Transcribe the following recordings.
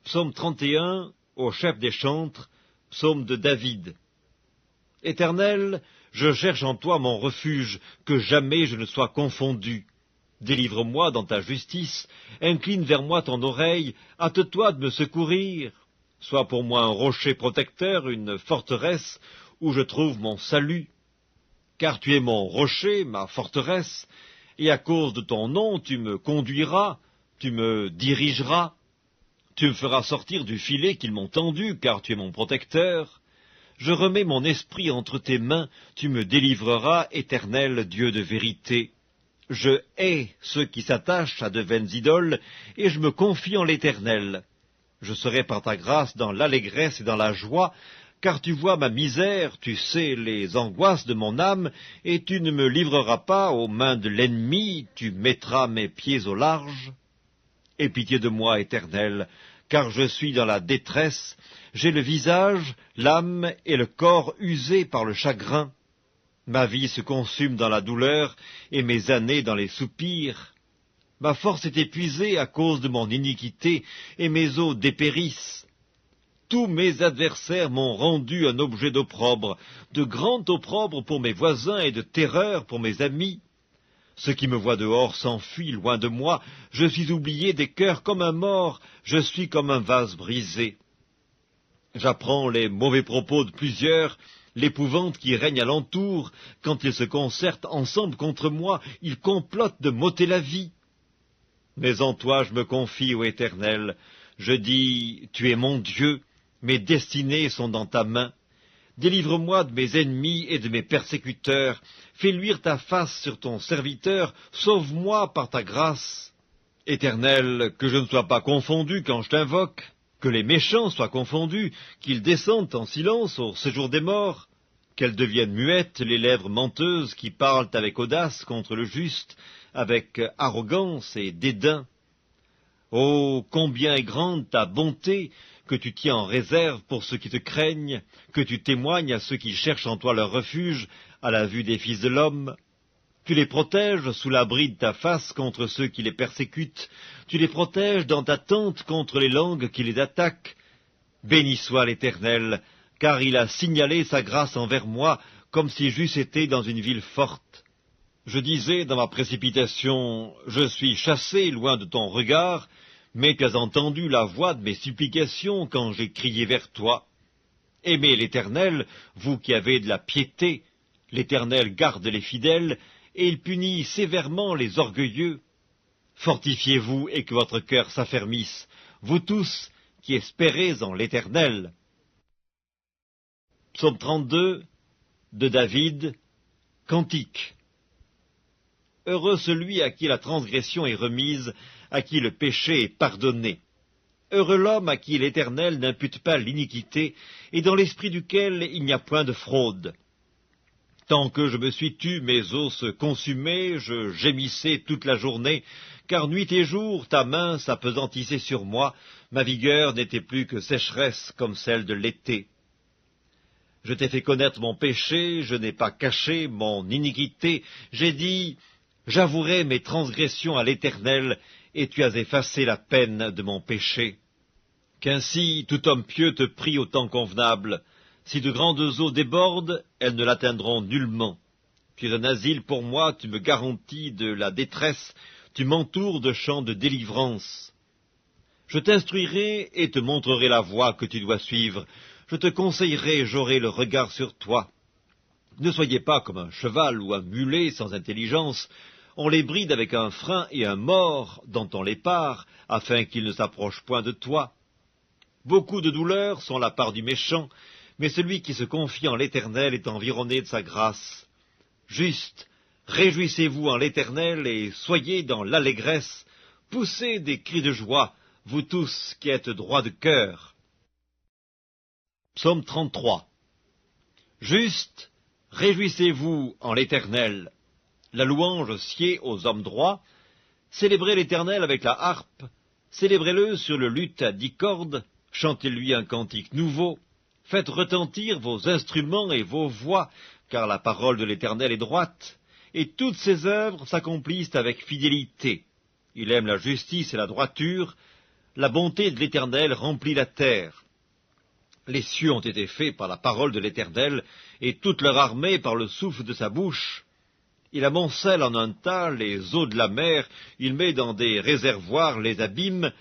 Psaume 31, au chef des chantres, psaume de David. Éternel, je cherche en toi mon refuge, que jamais je ne sois confondu. Délivre-moi dans ta justice, incline vers moi ton oreille, hâte-toi de me secourir. Sois pour moi un rocher protecteur, une forteresse, où je trouve mon salut. Car tu es mon rocher, ma forteresse, et à cause de ton nom tu me conduiras, tu me dirigeras. Tu me feras sortir du filet qu'ils m'ont tendu, car tu es mon protecteur. Je remets mon esprit entre tes mains, tu me délivreras, Éternel Dieu de vérité. Je hais ceux qui s'attachent à de vaines idoles, et je me confie en l'Éternel. Je serai par ta grâce dans l'allégresse et dans la joie, car tu vois ma misère, tu sais les angoisses de mon âme, et tu ne me livreras pas aux mains de l'ennemi, tu mettras mes pieds au large. Aie pitié de moi, Éternel, car je suis dans la détresse, j'ai le visage, l'âme et le corps usés par le chagrin. Ma vie se consume dans la douleur, et mes années dans les soupirs. Ma force est épuisée à cause de mon iniquité, et mes os dépérissent. Tous mes adversaires m'ont rendu un objet d'opprobre, de grand opprobre pour mes voisins et de terreur pour mes amis. Ceux qui me voient dehors s'enfuient loin de moi, je suis oublié des cœurs comme un mort, je suis comme un vase brisé. J'apprends les mauvais propos de plusieurs, l'épouvante qui règne alentour, quand ils se concertent ensemble contre moi, ils complotent de m'ôter la vie. Mais en toi je me confie, ô Éternel, je dis, tu es mon Dieu, mes destinées sont dans ta main. Délivre-moi de mes ennemis et de mes persécuteurs. Fais luire ta face sur ton serviteur. Sauve-moi par ta grâce. Éternel, que je ne sois pas confondu quand je t'invoque. Que les méchants soient confondus, qu'ils descendent en silence au séjour des morts. Qu'elles deviennent muettes les lèvres menteuses qui parlent avec audace contre le juste, avec arrogance et dédain. Oh, combien est grande ta bonté, que tu tiens en réserve pour ceux qui te craignent, que tu témoignes à ceux qui cherchent en toi leur refuge, à la vue des fils de l'homme. Tu les protèges sous l'abri de ta face contre ceux qui les persécutent, tu les protèges dans ta tente contre les langues qui les attaquent. Béni soit l'Éternel, car il a signalé sa grâce envers moi, comme si j'eusse été dans une ville forte. Je disais dans ma précipitation, je suis chassé loin de ton regard, mais tu as entendu la voix de mes supplications quand j'ai crié vers toi. Aimez l'Éternel, vous qui avez de la piété. L'Éternel garde les fidèles, et il punit sévèrement les orgueilleux. Fortifiez-vous et que votre cœur s'affermisse, vous tous qui espérez en l'Éternel. Psaume 32, de David, Cantique. Heureux celui à qui la transgression est remise, à qui le péché est pardonné. Heureux l'homme à qui l'Éternel n'impute pas l'iniquité, et dans l'esprit duquel il n'y a point de fraude. Tant que je me suis tu, mes os se consumaient, je gémissais toute la journée, car nuit et jour ta main s'apesantissait sur moi, ma vigueur n'était plus que sécheresse comme celle de l'été. Je t'ai fait connaître mon péché, je n'ai pas caché mon iniquité, j'ai dit, j'avouerai mes transgressions à l'Éternel, et tu as effacé la peine de mon péché. Qu'ainsi tout homme pieux te prie au temps convenable. Si de grandes eaux débordent, elles ne l'atteindront nullement. Tu es un asile pour moi, tu me garantis de la détresse, tu m'entoures de chants de délivrance. Je t'instruirai et te montrerai la voie que tu dois suivre. Je te conseillerai, j'aurai le regard sur toi. Ne soyez pas comme un cheval ou un mulet sans intelligence. On les bride avec un frein et un mors dont on les pare, afin qu'ils ne s'approchent point de toi. Beaucoup de douleurs sont la part du méchant, mais celui qui se confie en l'Éternel est environné de sa grâce. Juste, réjouissez-vous en l'Éternel et soyez dans l'allégresse. Poussez des cris de joie, vous tous qui êtes droits de cœur. Psaume 33. Juste, réjouissez-vous en l'Éternel. La louange sied aux hommes droits. Célébrez l'Éternel avec la harpe. Célébrez-le sur le luth à 10 cordes. Chantez-lui un cantique nouveau. Faites retentir vos instruments et vos voix, car la parole de l'Éternel est droite, et toutes ses œuvres s'accomplissent avec fidélité. Il aime la justice et la droiture. La bonté de l'Éternel remplit la terre. Les cieux ont été faits par la parole de l'Éternel, et toute leur armée par le souffle de sa bouche. Il amoncelle en un tas les eaux de la mer, il met dans des réservoirs les abîmes.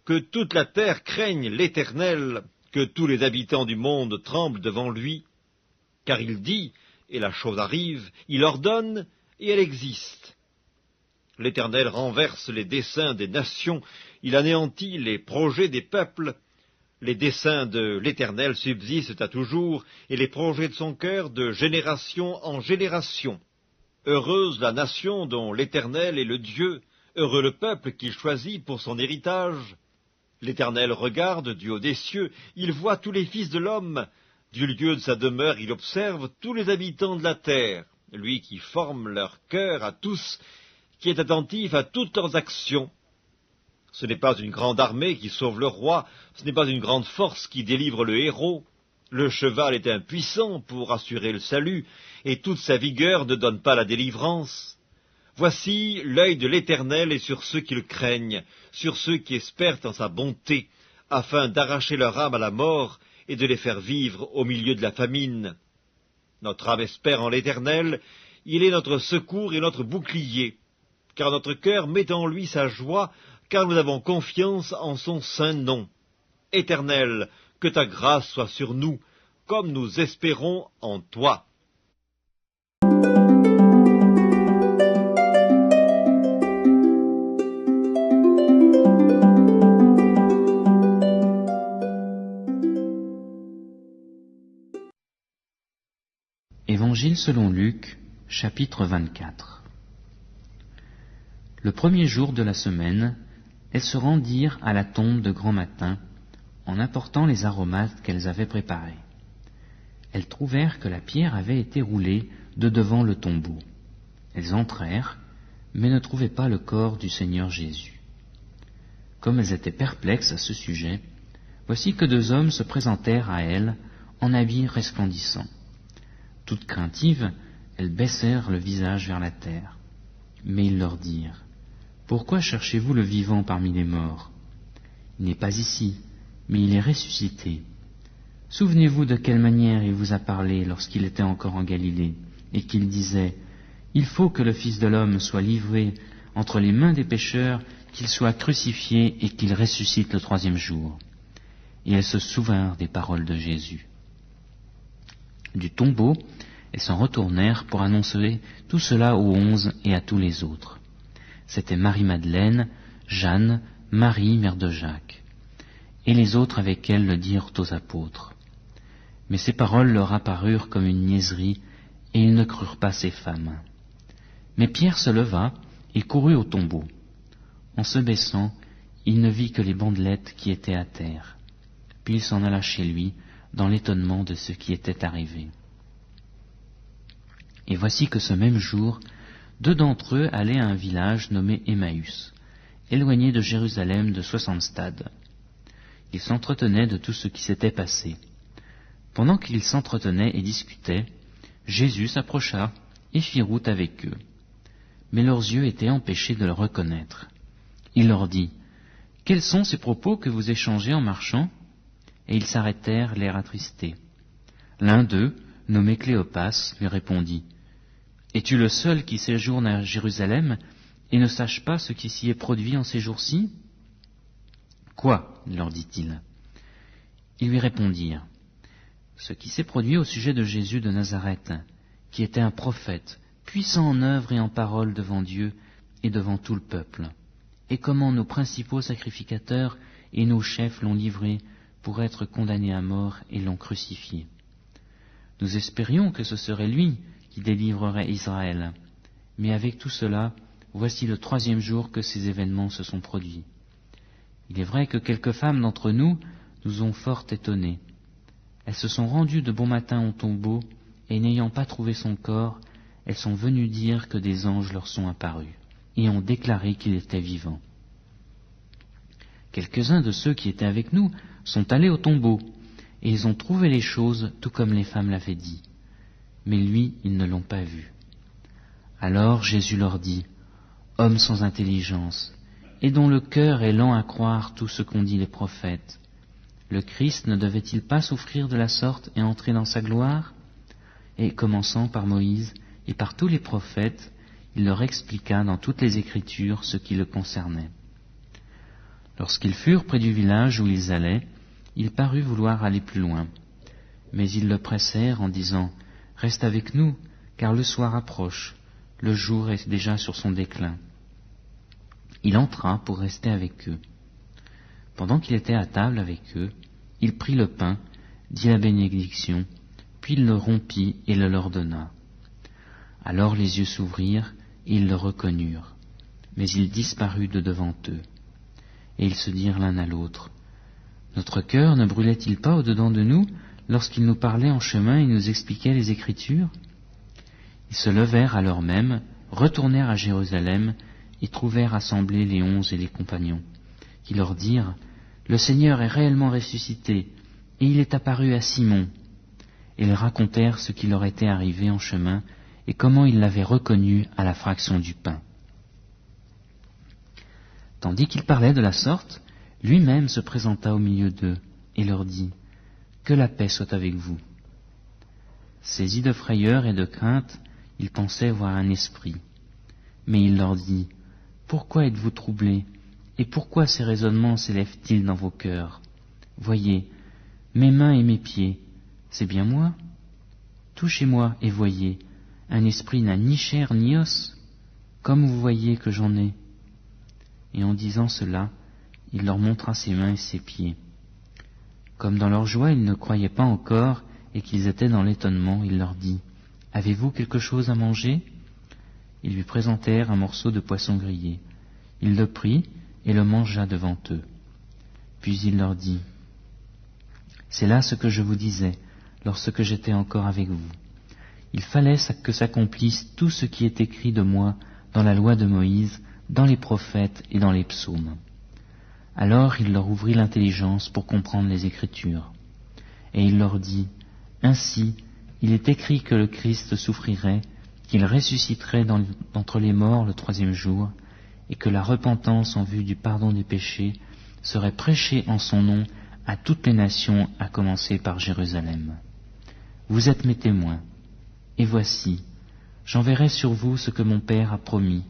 Que toute la terre craigne l'Éternel, que tous les habitants du monde tremblent devant lui. Car il dit, et la chose arrive, il ordonne, et elle existe. L'Éternel renverse les desseins des nations, il anéantit les projets des peuples. Les desseins de l'Éternel subsistent à toujours, et les projets de son cœur de génération en génération. Heureuse la nation dont l'Éternel est le Dieu, heureux le peuple qu'il choisit pour son héritage. L'Éternel regarde du haut des cieux, il voit tous les fils de l'homme. Du lieu de sa demeure, il observe tous les habitants de la terre, lui qui forme leur cœur à tous, qui est attentif à toutes leurs actions. Ce n'est pas une grande armée qui sauve le roi, ce n'est pas une grande force qui délivre le héros. Le cheval est impuissant pour assurer le salut, et toute sa vigueur ne donne pas la délivrance. Voici l'œil de l'Éternel est sur ceux qui le craignent, sur ceux qui espèrent en sa bonté, afin d'arracher leur âme à la mort et de les faire vivre au milieu de la famine. Notre âme espère en l'Éternel, il est notre secours et notre bouclier, car notre cœur met en lui sa joie, car nous avons confiance en son saint nom. Éternel, que ta grâce soit sur nous, comme nous espérons en toi. Évangile selon Luc, chapitre 24. Le premier jour de la semaine, elles se rendirent à la tombe de grand matin, en apportant les aromates qu'elles avaient préparés. Elles trouvèrent que la pierre avait été roulée de devant le tombeau. Elles entrèrent, mais ne trouvaient pas le corps du Seigneur Jésus. Comme elles étaient perplexes à ce sujet, voici que 2 hommes se présentèrent à elles en habits resplendissants. Toutes craintives, elles baissèrent le visage vers la terre. Mais ils leur dirent, « Pourquoi cherchez-vous le vivant parmi les morts? Il n'est pas ici, mais il est ressuscité. Souvenez-vous de quelle manière il vous a parlé lorsqu'il était encore en Galilée, et qu'il disait, « Il faut que le Fils de l'homme soit livré entre les mains des pécheurs, qu'il soit crucifié et qu'il ressuscite le 3e jour. » Et elles se souvinrent des paroles de Jésus. Du tombeau, elles s'en retournèrent pour annoncer tout cela aux 11 et à tous les autres. C'étaient Marie-Madeleine, Jeanne, Marie, mère de Jacques. Et les autres avec elles le dirent aux apôtres. Mais ces paroles leur apparurent comme une niaiserie, et ils ne crurent pas ces femmes. Mais Pierre se leva et courut au tombeau. En se baissant, il ne vit que les bandelettes qui étaient à terre. Puis il s'en alla chez lui, dans l'étonnement de ce qui était arrivé. Et voici que ce même jour, 2 d'entre eux allaient à un village nommé Emmaüs, éloigné de Jérusalem de 60 stades. Ils s'entretenaient de tout ce qui s'était passé. Pendant qu'ils s'entretenaient et discutaient, Jésus s'approcha et fit route avec eux. Mais leurs yeux étaient empêchés de le reconnaître. Il leur dit, « Quels sont ces propos que vous échangez en marchant ?» Et ils s'arrêtèrent, l'air attristés. L'un d'eux, nommé Cléopas, lui répondit, « Es-tu le seul qui séjourne à Jérusalem et ne sache pas ce qui s'y est produit en ces jours-ci » ? Quoi ? leur dit-il. Ils lui répondirent, « Ce qui s'est produit au sujet de Jésus de Nazareth, qui était un prophète, puissant en œuvre et en parole devant Dieu et devant tout le peuple, et comment nos principaux sacrificateurs et nos chefs l'ont livré pour être condamné à mort et l'ont crucifié. Nous espérions que ce serait lui qui délivrerait Israël, mais avec tout cela, voici le 3e jour que ces événements se sont produits. Il est vrai que quelques femmes d'entre nous nous ont fort étonnés. Elles se sont rendues de bon matin au tombeau, et n'ayant pas trouvé son corps, elles sont venues dire que des anges leur sont apparus, et ont déclaré qu'il était vivant. Quelques-uns de ceux qui étaient avec nous sont allés au tombeau, et ils ont trouvé les choses tout comme les femmes l'avaient dit. Mais lui, ils ne l'ont pas vu. Alors Jésus leur dit, « Hommes sans intelligence, et dont le cœur est lent à croire tout ce qu'ont dit les prophètes. Le Christ ne devait-il pas souffrir de la sorte et entrer dans sa gloire ? Et commençant par Moïse et par tous les prophètes, il leur expliqua dans toutes les Écritures ce qui le concernait. Lorsqu'ils furent près du village où ils allaient, il parut vouloir aller plus loin. Mais ils le pressèrent en disant « Reste avec nous, car le soir approche, le jour est déjà sur son déclin. » Il entra pour rester avec eux. Pendant qu'il était à table avec eux, il prit le pain, dit la bénédiction, puis il le rompit et le leur donna. Alors les yeux s'ouvrirent et ils le reconnurent, mais il disparut de devant eux. Et ils se dirent l'un à l'autre, « Notre cœur ne brûlait-il pas au-dedans de nous lorsqu'il nous parlait en chemin et nous expliquait les Écritures ?» Ils se levèrent à l'heure même, retournèrent à Jérusalem et trouvèrent assemblés les 11 et les compagnons, qui leur dirent, « Le Seigneur est réellement ressuscité, et il est apparu à Simon. » Et ils racontèrent ce qui leur était arrivé en chemin et comment ils l'avaient reconnu à la fraction du pain. Tandis qu'il parlait de la sorte, lui-même se présenta au milieu d'eux et leur dit, « Que la paix soit avec vous. » Saisis de frayeur et de crainte, ils pensaient voir un esprit. Mais il leur dit, « Pourquoi êtes-vous troublés, et pourquoi ces raisonnements s'élèvent-ils dans vos cœurs? Voyez, mes mains et mes pieds, c'est bien moi. Touchez-moi et voyez, un esprit n'a ni chair ni os, comme vous voyez que j'en ai. » Et en disant cela, il leur montra ses mains et ses pieds. Comme dans leur joie ils ne croyaient pas encore et qu'ils étaient dans l'étonnement, il leur dit, « Avez-vous quelque chose à manger ?» Ils lui présentèrent un morceau de poisson grillé. Il le prit et le mangea devant eux. Puis il leur dit, « C'est là ce que je vous disais lorsque j'étais encore avec vous. Il fallait que s'accomplisse tout ce qui est écrit de moi dans la loi de Moïse, dans les prophètes et dans les psaumes. » Alors il leur ouvrit l'intelligence pour comprendre les Écritures. Et il leur dit, « Ainsi, il est écrit que le Christ souffrirait, qu'il ressusciterait d'entre les morts le 3e jour, et que la repentance en vue du pardon des péchés serait prêchée en son nom à toutes les nations, à commencer par Jérusalem. Vous êtes mes témoins, et voici, j'enverrai sur vous ce que mon Père a promis,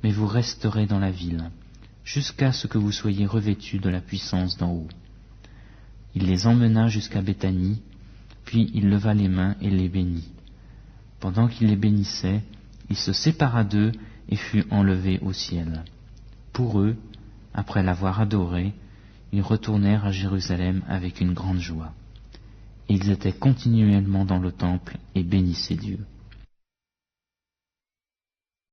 mais vous resterez dans la ville, jusqu'à ce que vous soyez revêtus de la puissance d'en haut. » Il les emmena jusqu'à Béthanie, puis il leva les mains et les bénit. Pendant qu'il les bénissait, il se sépara d'eux et fut enlevé au ciel. Pour eux, après l'avoir adoré, ils retournèrent à Jérusalem avec une grande joie. Et ils étaient continuellement dans le temple et bénissaient Dieu.